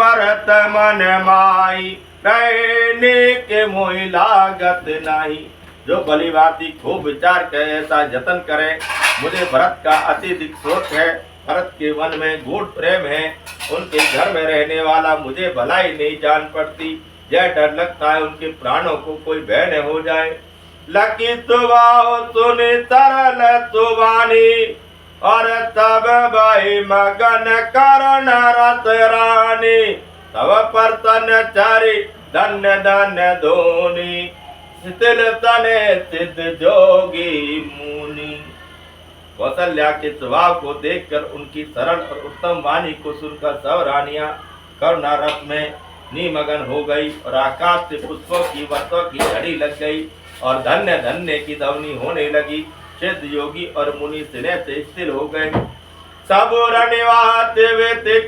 भरत मन माई, कहने के मोहि लागत नहीं। जो भली भांति खूब विचार करे, ऐसा जतन करे। मुझे भरत का अत्यधिक शोक है, भरत के मन में गूढ़ प्रेम है, उनके घर में रहने वाला मुझे भलाई नहीं जान पड़ती। यह डर लगता है उनके प्राणों को कोई भय न हो जाए। लकी तुवाओ सुनि तरल तुवानी, और तब भाई मगन करण रत रानी। तब परतन चारि धन्य धन्य धोनी, स्थिर तने सिद्ध जोगी मुनि। कौशल्या के स्वभाव को देखकर, उनकी सरल और उत्तम वाणी को सुनकर सब रानियां करुणा रस में निमग्न हो गई, और आकाश से पुष्पों की वर्षों की झड़ी लग गई, और धन्य धन्य की ध्वनि होने लगी। सिद्ध योगी और मुनि स्नेह से स्थिर हो गए। सब रनिवात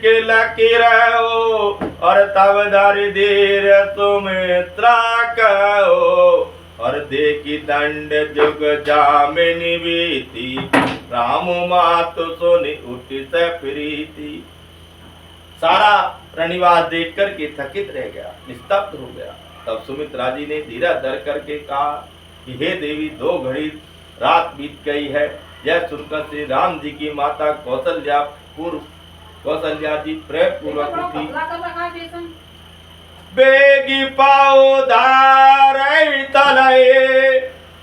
के लकी रहो, और तब धरि धीर सुमित्रा कहो। और देखी दंड जुग जामिनी बीती, राम मातु सुनि उठी से प्रीति। सारा रनिवास देख करके थकित रह गया, निस्तब्ध हो गया। तब सुमित्रा जी ने धीरज धर करके कहा कि हे देवी, 2 घड़ी रात बीत गई है। यह सुनकर श्री राम जी की माता कौशल्या जी प्रेम पूर्वक उठी। बेगी पाओ धार तलये,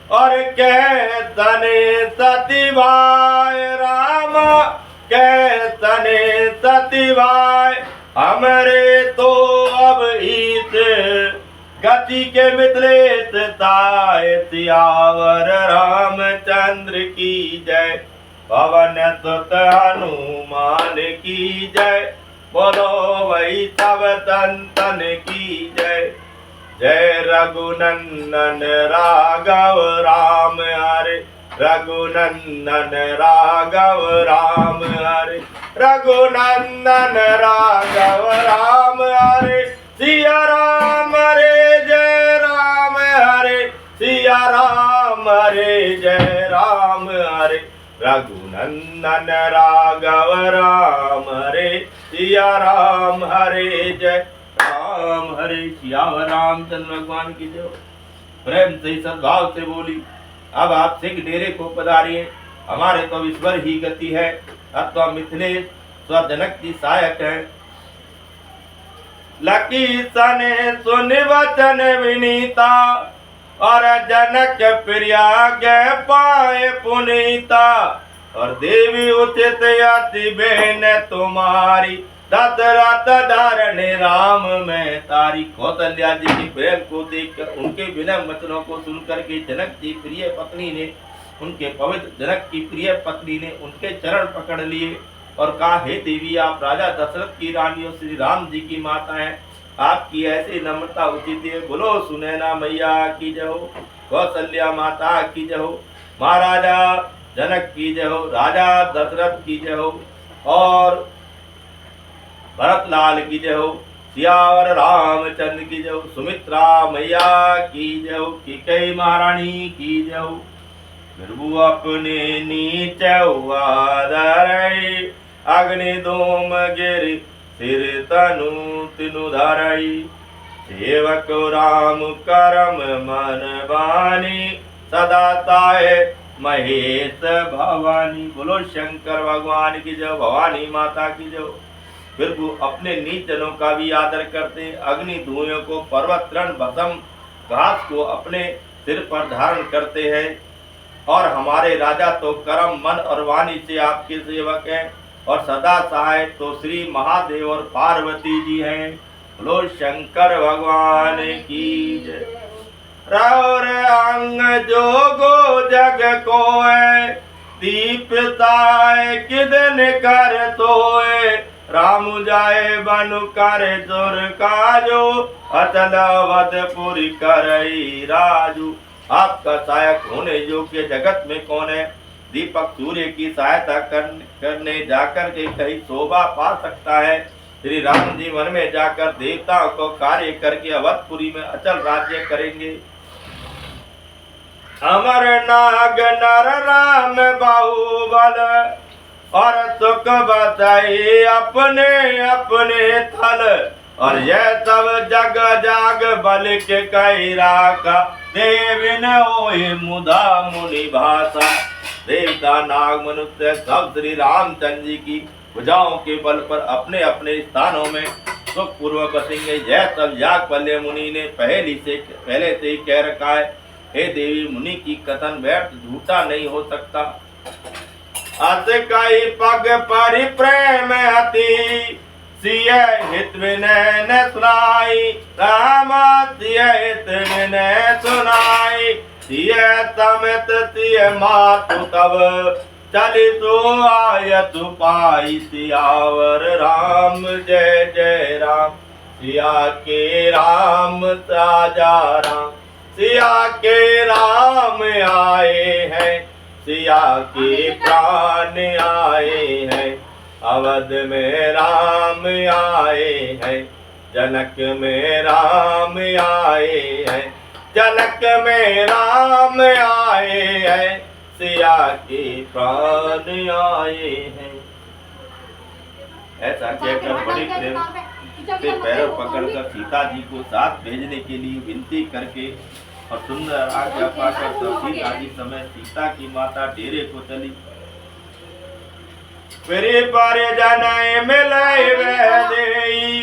और कह तने सती भाई राम, कह तने सती भाई हमरे तो अब ईत गति के मित्रेत ताय। सियावर रामचंद्र की जय, पवन सुत हनुमान की जय। बोलो वही सब संतन की जय। जय रघुनंदन राघव राम हरे, रघुनंदन राघव राम हरे, रघुनंदन राघव राम हरे। सिया राम हरे जय राम हरे, सिया राम हरे जय राम हरे। रघुनंदन राघव राम हरे, सिया राम हरे जय राम हरे। सियावर रामचंद्र भगवान की जय। प्रेम से सद्भाव से बोली, अब आप सिंह डेरे को पधारिए, हमारे तो ईश्वर ही गति है। अथवा मिथिलेश स्वजनक की सहायक है। लकी सने सुन वचन विनीता, और जनक प्रिया पाए पुनीता। और देवी उचित अति बहन तुम्हारी, दशरथ धरण राम में तारी। कौशल्या जी की प्रेम को देखकर, उनके विनय वचनों को सुनकर के जनक की प्रिय पत्नी ने, उनके पवित्र जनक की प्रिय पत्नी ने उनके चरण पकड़ लिए और कहा, हे देवी, आप राजा दशरथ की रानी और श्री राम जी की माता हैं। आपकी ऐसी नम्रता उचित है। बोलो सुनैना मैया की जय हो, कौशल्या माता की जय हो, महाराजा जनक की जय हो, राजा दशरथ की जय हो, और भरतलाल की जय हो, सियावर रामचंद्र की जय हो, सुमित्रा मैया की जय हो, कैकेयी महारानी की जय हो। प्रभु अपने नीच आदरई, अग्नि धूम गिरि सिर तनु तिनु धरई। सेवक राम करम मन बानी, सदा ताए महेश भवानी। बोलो शंकर भगवान की जय, भवानी माता की जय। फिर वो अपने नीच जनों का भी आदर करते। अग्नि धुएं को, पर्वत तृण भस्म घास को अपने सिर पर धारण करते हैं। और हमारे राजा तो कर्म मन और वाणी से आपके सेवक हैं, और सदा सहाय तो श्री महादेव और पार्वती जी हैं। बोलो शंकर भगवान की जय। रौर अंग जोगो जग को है, दीपताए किदन कर तोए। राम जाए बनु कर जोर काजो, अचल वधपुरी करई राजू। आपका सहायक होने योग्य जगत में कौन है? दीपक सूर्य की सहायता करने जाकर के कहीं शोभा पा सकता है। श्री राम जी वन में जाकर देवताओं को कार्य करके अवधपुरी में अचल राज्य करेंगे। अमर नाग नर राम बाहुबल, और सुख बताए अपने अपने थल। और यह सब जग जाग बल के कई राका, देविन होए मुदा मुनि भाषा। देवता नाग मनुष्य सब श्री रामचंद्र जी की भुजाओं के बल पर अपने अपने स्थानों में सुख पूर्वक बसेंगे। यह सब याज्ञवल्क्य मुनि ने पहले से ही कह रखा है। हे देवी, मुनि की कथन व्यर्थ झूठा नहीं हो सकता। अत कई पग परि प्रेम अति, सिय हित विनय न सुनाई। राम सिय हित विनय सुनाई, सिय समित सिय मातु तब, चली तो आयतु पाई। सियावर राम जय जय राम, सिया के राम राजा राम। सिया के राम आए हैं, सिया के प्राण आए हैं। अवध में राम आए हैं, जनक में राम आए हैं। जनक में राम आए हैं, सिया के प्राण आए हैं। ऐसा कहकर बड़े प्रेम से पैरों पकड़कर सीता जी को साथ भेजने के लिए विनती करके और सुंदर आज्ञा पाकर तब सीता जी समय सीता की माता डेरे को चली। फिर पर जन मिलय वह देई,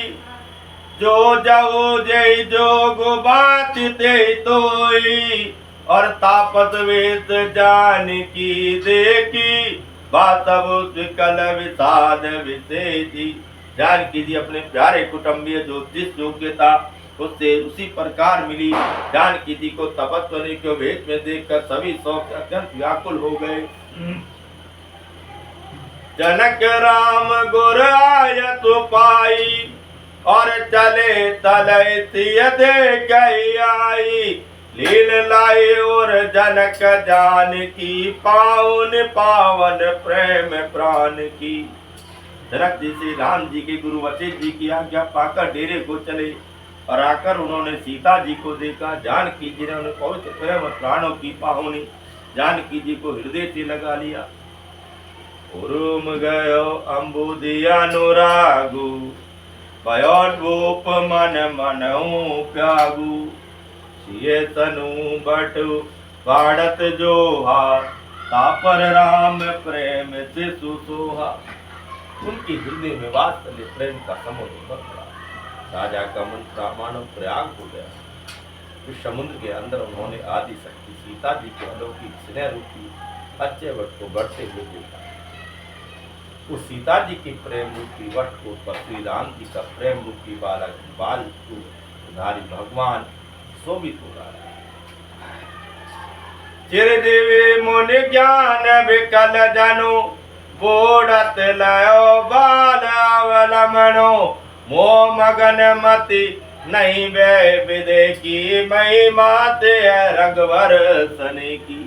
जो जाओ जय जोग बात ते तोई। और तापत वेद जान की देखी, बात विकल विषाद विषेदी। जानकी जी अपने प्यारे कुटुंबीय जो जिस योग्यता उससे उसी प्रकार मिली। जानकी जी को तपस्वी के वेश में देखकर सभी शौक अत्यंत व्याकुल हो गए। जनक राम गुर आयत पाई, और चले तलय सिय देख आई। लील लाई और जनक जानकी, पावन पावन प्रेम प्राण की। जनक जी से राम जी के गुरु वशिष्ठ जी की आज्ञा पाकर डेरे को चले और आकर उन्होंने सीता जी को देखा। जानकी जी ने उन्हें पवित्र प्रेम प्राणों की पाहुनी जानकी जी को हृदय से लगा लिया। उरुम गयो अम्बुदी अनुरागु, पयोन्वोप मन मनऊ प्यागु। सिय तनु बटु बाढ़त जोहा, तापर राम प्रेम से सुसोहा। उनके हृदय में वात्सल्य प्रेम का समुद्र भर पड़ा। राजा का मन मानो प्रयाग हो गया। उस समुद्र के अंदर उन्होंने आदि शक्ति सीता जी के अलौकिक स्नेह रूपी अच्छे वट को बढ़ते हुए देखा। उस सीता जी की प्रेम रूपी वट को पर श्री राम जी का प्रेम रूपी बाल धारी भगवान शोभित हो रहा है। चिरजीवी मुनि ज्ञान विकल जनु, बोड़त लयो बाल अवलमनो। मोह मगन मति नहीं वे विदे की, महिमा ते रघुवर सने की।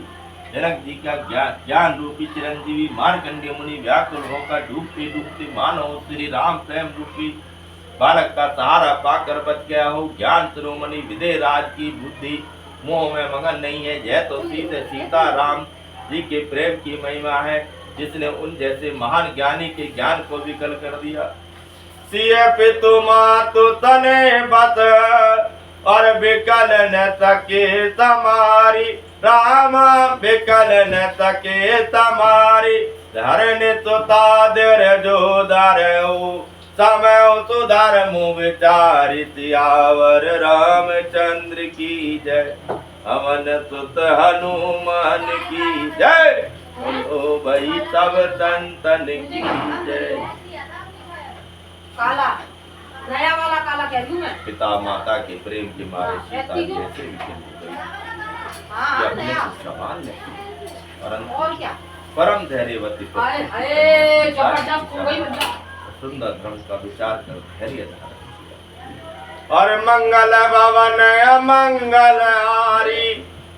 जनक जी का ज्ञान रूपी चिरंजीवी मार्कंडेय मुनि व्याकुल होकर डूबते डूबते मानो श्री राम प्रेम रूपी बालक का सहारा पाकर बच गया हो। ज्ञान शिरोमणि विदय राज की बुद्धि मोह में मगन नहीं है। यह तो सीता राम जी के प्रेम की महिमा है, जिसने उन जैसे महान ज्ञानी के ज्ञान को विकल कर दिया। सिय पितु मातु तने बत, और विकल न सके समारी। राम विकल न सके समारी, धरने सुता दर जो धरऊ। समय सुधर मुँह विचारि, सियावर रामचंद्र की जय। अवन सुत हनुमान की जय, बोलो भाई सब संतन की जय। काला नया वाला काला कह रही हूं मैं। पिता माता के प्रेम के मारे सीता जैसे विकल हो गई। हाँ नया समान नहीं, और क्या परम धैर्यवती जबरदस्त हो गई मतलब। सुंदर धर्म का विचार कर धैर्य धारण किया। और मंगल भवन मंगल हारी,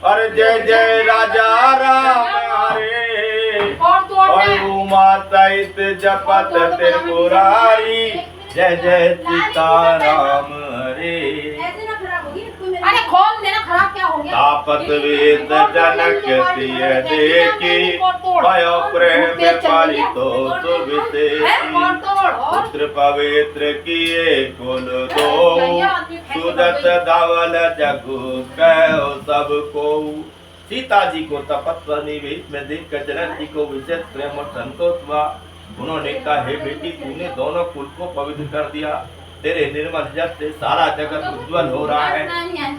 और जय जय राजा राम हरे। और उमा सहित जपत त्रिपुरारी, जय जय सीता राम हरे। अरे खोल देना। खराब क्या हो गया? तापत वेद जनक सिय देखी, भयो प्रेम पालितो सुविशेषी। पुत्र पवित्र किए कुल दो, सुदत धवल जगु कहो सबको। सीता जी को तपस्वी वेश में देखकर जनक जी को विशेष प्रेम और संतोष हुआ। उन्होंने कहा, हे बेटी, तूने दोनों कुल को पवित्र कर दिया। तेरे निर्मल जल से सारा जगत उज्जवल हो रहा है।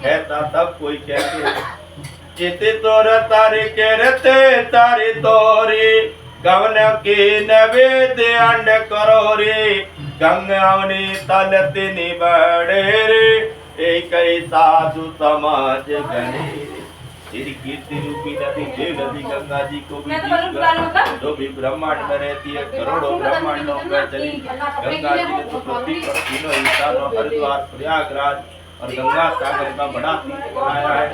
ऐसा सब कोई कहते हैं। चिति तोर तारे कहते तारी तोरी, गवन की नवेद अंड करो रे। गंगावनी तल तिनि बड़े रे, एक साधु समाज गणे। तेरी कीर्ति रूपी नदी देव नदी गंगा जी को भी जो भी ब्रह्मांड में रहती है, करोड़ों ब्रह्मांडों में चली। गंगा जी ने तो पृथ्वी पर तीनों स्थानों हरिद्वार, प्रयागराज और गंगा सागर का बड़ा तीर्थ बनाया है।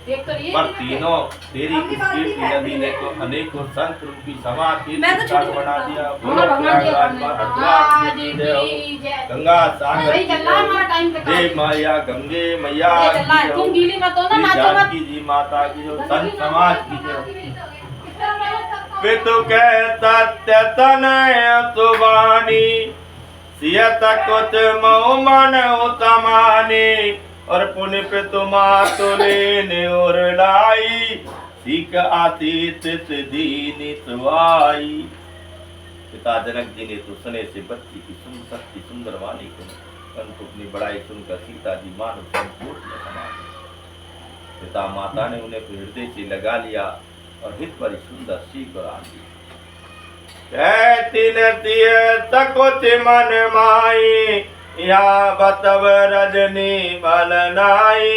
पर तीनों तेरी इस कीर्ति नदी ने तो अनेकों संत रूपी समाधि बना दिया। बोलो प्रयागराज में हरिद्वार की जय हो, गंगा सागर की जय हो, देव मैया गंगे मैया की जय हो, जानकी जी माता की जय हो, संत समाज की जय हो। पितु कह सत्य तनय सुबानी, सियत कुछ मऊ मन उत्तमानी। और पुण्य पे तुम तुले और लाई, सीख आतीत दीनी सवाई। पिता जनक जी ने तो सने से बच्ची की सुंदर वाणी को परंतु अपनी बड़ाई सुनकर सीता जी मानो संपूर्ण में समा गई। पिता माता ने उन्हें हृदय से लगा लिया और हित पर सुंदर सीख और आंदी। कहती नती सकुच मन माई, या बतव रजनी बलनाई।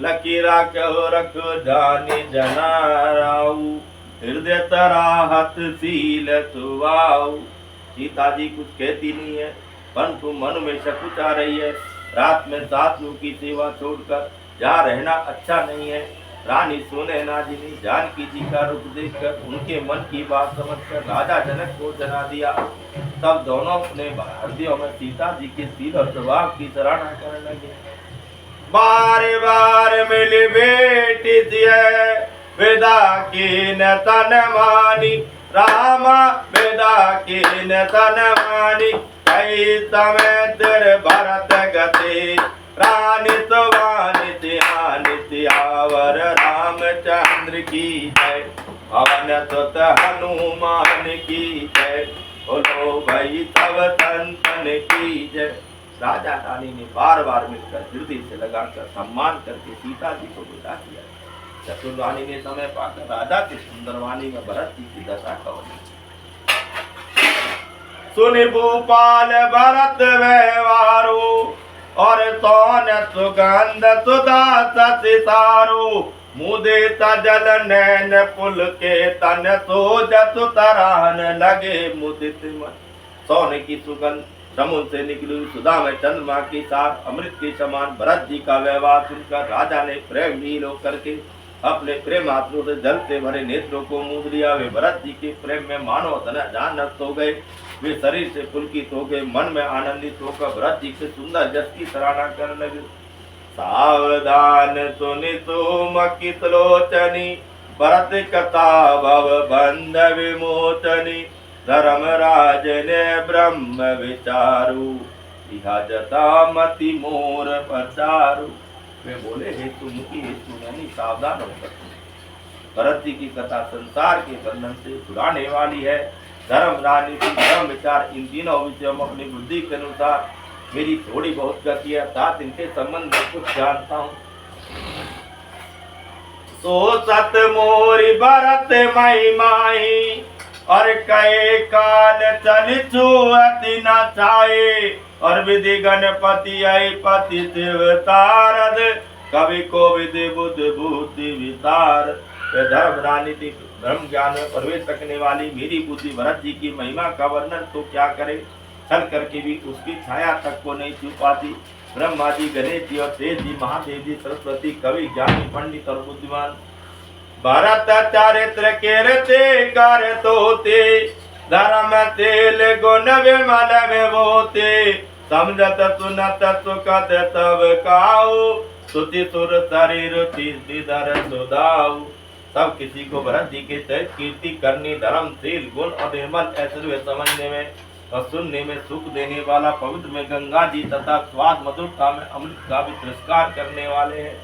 लकीरा कहो रखो जानी जनाराऊ, हृदय तराहत सील सुवाऊ। सीता जी कुछ कहती नहीं है, परंतु मन में शकुच आ रही है। रात में साथियों की सेवा छोड़कर जहाँ रहना अच्छा नहीं है। रानी सुनैना जी ने जानकी जी का रूप देखकर उनके मन की बात समझकर राजा जनक को जना दिया। तब दोनों अपने हृदयों में सीता जी के शील और स्वभाव की सराहना करने लगे। बार बार मिली बेटी दिए, विदा की न तन मानी। रामा विदा की न तन मानी, कई समय तेरे भरत गति। रानी सुवानी आवर रामचंद्र की जय, पवन सुत हनुमान की जय। बोलो भाई तब संतन की जय। राजा रानी ने बार बार मिलकर हृदय से लगाकर सम्मान करके सीता जी को विदा किया। चतुर्वाणी ने समय पाकर राजा की सुंदर वाणी में भरत जी की दशा कवनी। सुनि भूपाल भरत व्यवहारो, और सोन सुगंध सुधा सितारो। मुदे तजल नैन पुल के तन, सो जसु तराहन लगे मुदित मन। सोने की सुगंध समुद्र से निकली सुधा में चंद्रमा के साथ अमृत के समान भरत जी का व्यवहार सुनकर राजा ने प्रेम लीन होकर के अपने प्रेम आत्रों से जल से भरे नेत्रों को मूंद लिया। वे भरत जी के प्रेम में मानो जान नष्ट हो गए। वे शरीर से पुलकित हो गए, मन में आनंदित होकर भरत जी के सुंदर जस की सराहना करने लगे। सावधान सुनि तुम कितलोचनी, भरत कथा भव बंध विमोचनी। धर्मराज ने ब्रह्म विचारु, इहा जता मति मोर पचारु। वे बोले, हे तुम की हे सुनैनी, सावधान होकर भरत जी की कथा संसार के बंधन से छुड़ाने वाली है। धर्म, राजनीति, धर्म, विचार, इन तीनों विषयों में अपनी बुद्धि के अनुसार मेरी थोड़ी बहुत गति है, अर्थात इनके संबंध में कुछ जानता हूँ। सो सत मोरी भरत मई माई, और कई काल चली छुअति न छाए। और विधि गणपति आई पति देवतारद, कवि को विधि बुद्ध बुद्धि वितार। धर्म, राजनीति, धर्म ज्ञान में प्रवेश रखने वाली मेरी बुद्धि भरत जी की महिमा का वर्णन तो क्या करे, छल करके भी उसकी छाया तक को नहीं छू पाती। ब्रह्मा जी, गणेश जी और तेज जी, महादेव जी, सरस्वती, कवि, ज्ञानी, पंडित और बुद्धिमान। भरत चारित्र केरते कर तोते, धर्म तेल गुण विमल विभूते। समझत सुनत सुखत तब काऊ, तुति सुर शरीर धर सुधाऊ। सब किसी को भरत जी के चरित कीर्ति करनी, धर्मशील गुण और निर्मल ऐश्वर्य समझने में और सुनने में सुख देने वाला, पवित्र में गंगा जी तथा स्वाद मधुरता में अमृत का भी तिरस्कार करने वाले हैं।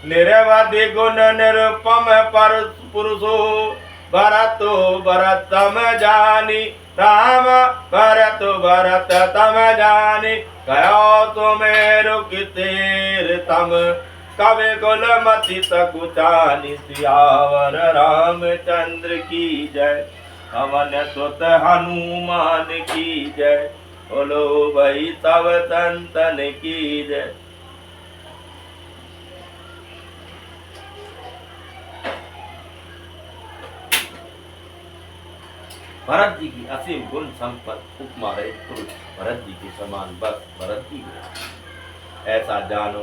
निरवधि गुण निरुपम पर पुरुषो, भरतो भरत तम जानी, राम भरत भरत तम जानी, कहो तुम्हें कितेर तम, कवि कुलमति सकुचानी, सियावर रामचंद्र की जय, पवन सुत हनुमान की जय, बोलो भाई सब संतन की जय। भरत जी की असीम गुण संपन्न उपमा रहित पुरुष भरत जी के समान बस भरत जी है। ऐसा जानो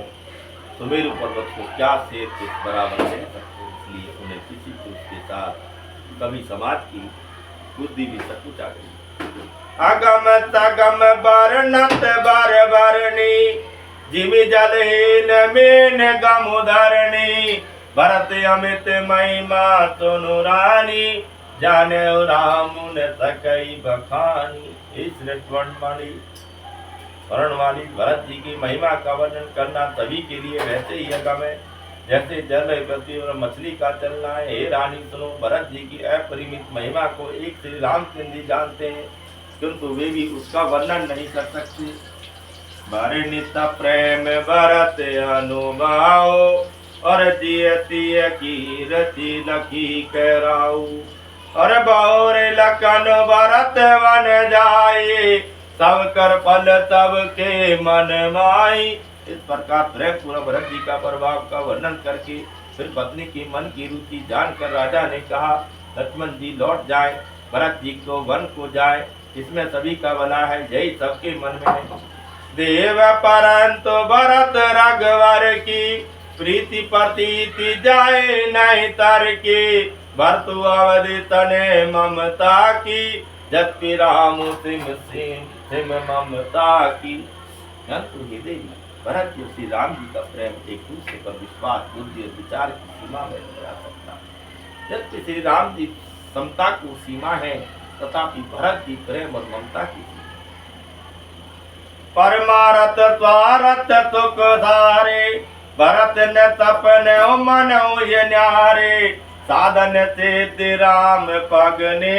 सुमेरु पर्वत को क्या शेर के बराबर कह सकते, इसलिए उन्हें किसी पुरुष के साथ कभी समाज की बुद्धि भी सकुचा गई। अगम तगम बरनत बर बरनी, जिमि जलहीन मीन गमुधरणी, भरत अमित महिमा सुनु रानी, जाने राम ने सकई बखानी। इस वर्णमाली वर्णमाली भरत जी की महिमा का वर्णन करना सभी के लिए वैसे ही अगम है जैसे जल पृथ्वी और मछली का चलना है। हे रानी सुनो, भरत जी की अपरिमित महिमा को एक श्री रामचंद्र जी जानते हैं, किंतु वे भी उसका वर्णन नहीं कर सकते। वर्णित प्रेम भरत अनुभाव, और जिय तिय की रति लखी कहराऊ, और बहुर लखन भरत वन जाए, सब कर फल तब के मन माई। इस प्रकार प्रेम पूरा भरत जी का प्रभाव का वर्णन करके फिर पत्नी की मन की रुचि जानकर राजा ने कहा, लक्ष्मण जी लौट जाए, भरत जी को वन को जाए, इसमें सभी का भला है, यही सबके मन में है। देव परंतु भरत रघुवर की, प्रीति प्रतीति जाए नहीं तर की, भरतु अवधि तने ममता की, जबकि राम सिम सिम सिम ममता की। हृदय में भरत जी श्री राम जी का प्रेम एक दूसरे पर विश्वास, बुद्धि और विचार की सीमा में नहीं जा सकता। जबकि श्री राम जी समता को सीमा है, तथापि भरत जी प्रेम और ममता की सीमा। परमारथ स्वारथ सुख धारे, भरत ने तपने मन ये न्यारे, साधन से राम पगने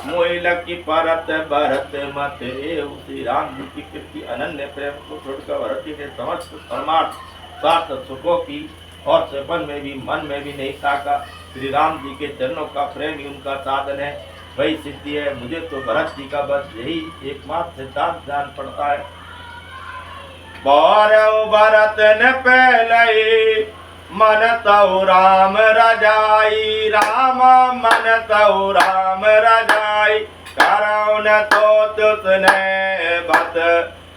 मोई लकी परत भरत मत एव। श्री राम जी की कृति अनन्य प्रेम को छोड़कर भरत जी ने समस्त परमार्थ स्वार्थ सुखों की और सपन में भी मन में भी नहीं ताका। श्री राम जी के चरणों का प्रेम ही उनका साधन है, वही सिद्धि है। मुझे तो भरत जी का बस यही एकमात्र सिद्धांत जान पड़ता है। भरत न पहले मन तौ राम रजाई, राम मन तौ राम रजाई, करो न तो तुसने बत,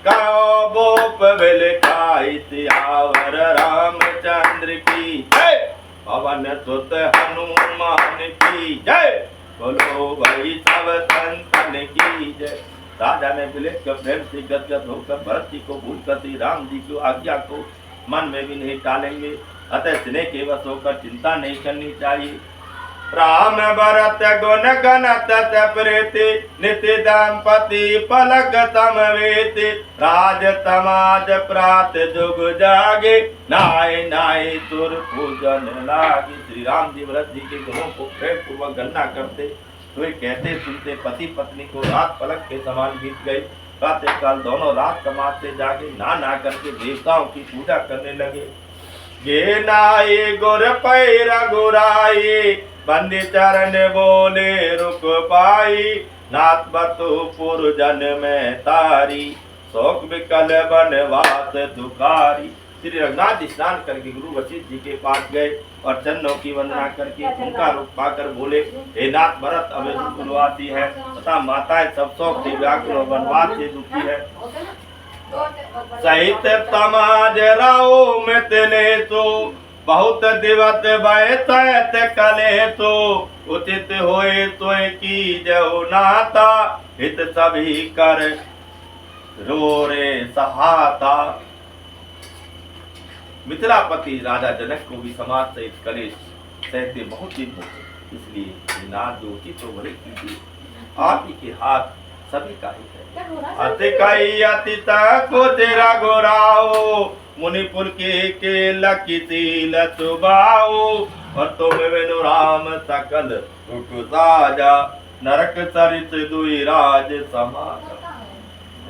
कहो बोप बिलखाई, सियावर रामचंद्र की जय, पवन सुत हनुमान की जय, बोलो भाई सब संतन की जय। राजा ने विलेख कर प्रेम से गदगद होकर भरत जी को भूल कर श्री राम जी की आज्ञा को मन में भी नहीं टालेंगे, अतः स्नेह के वश होकर चिंता नहीं करनी चाहिए। राम भरत गुण गणत प्रीति, नित्य दंपति पलक समवेति, राज समाज प्रात जुग जागे, नाय नाय सुर पूजन लागे। श्री राम जी भरत जी के गुणों को प्रेम पूर्वक गणना करते हुए कहते सुनते पति पत्नी को रात पलक के समान बीत गई। प्रातः काल दोनों रात समाज से जागे, ना करके देवताओं की पूजा करने लगे। गे नाये गुर पै रघुराई, बंदी चरण बोले रुक पाई, नाथ बतु पुरजन में तारी, शोक विकल बनवास दुखारी। श्री रघुनाथ स्नान करके गुरु वशिष्ठ जी के पास गए और चरणों की वंदना करके उनका रूप पाकर बोले, हे नाथ भरत अब दुर्वासी है तथा माताएं सब शोक से व्याकुल और वनवास से दुखी है। सहित समाज राओ मितले तो, बहुत दिवस बैठत कले तो, उचित होए तो की जो नाता, हित सभी कर रो रे सहाता। मिथिलापति राजा जनक को भी समाज सहित कलेश सहते बहुत दिन हो गए, इसलिए ये नाथ दोषी तो भले कीजिए, आप ही के हाथ सभी का ही है। क्या हो रहा है? अति कई अति तक को तेरा गोराओ, मुनिपुर के लकी लुबाओ, और तुम बिनु राम सकल सुख साजा, नरक चरित दुई राज समाजा।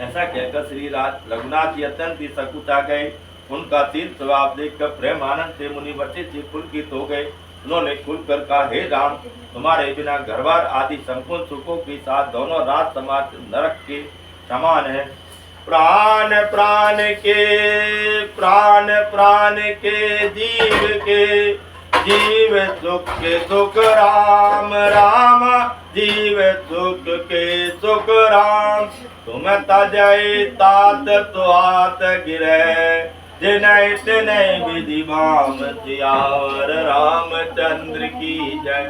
ऐसा कहकर श्री रघुनाथ जी अत्यंत ही सकुचा गए। उनका शील स्वभाव देखकर प्रेम आनंद से मुनि वशिष्ठ जी पुलकित हो गए। उन्होंने खुलकर कहा, हे राम, तुम्हारे बिना घरबार आदि संपूर्ण सुखों के साथ दोनों राज समाज नरक के समान है। प्राण प्राण के जीव सुख के सुख राम राम, जीव सुख के सुख राम। तुम तजय तात तो आत गिरे, जिनय तिनय विधि भाम, सियावर रामचंद्र की जय,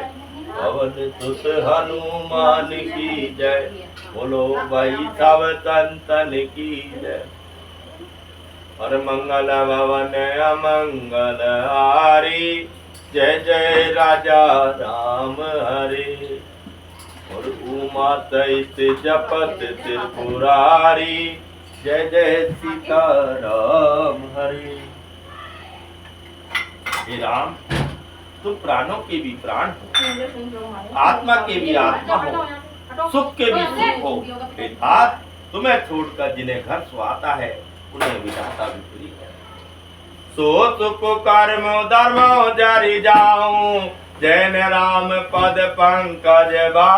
पवन सुत हनुमान की जय, बोलो भाई सब संतन की जय। हर मंगल भवन अमंगल हारी, जय जय राजा राम हरे। और उमा सहित जपत त्रिपुरारी, जय जय सीता राम हरे। हे राम, तुम प्राणों के भी प्राण हो, आत्मा के भी आत्मा हो, सुख के भी सुख हो। अर्थात तुम्हें छोड़कर जिन्हें घर सुहाता है, उन्हें विधाता भी प्रिय है। सो सुख कर्म धर्म जारी जाऊं, जैन राम पद पंकज बा।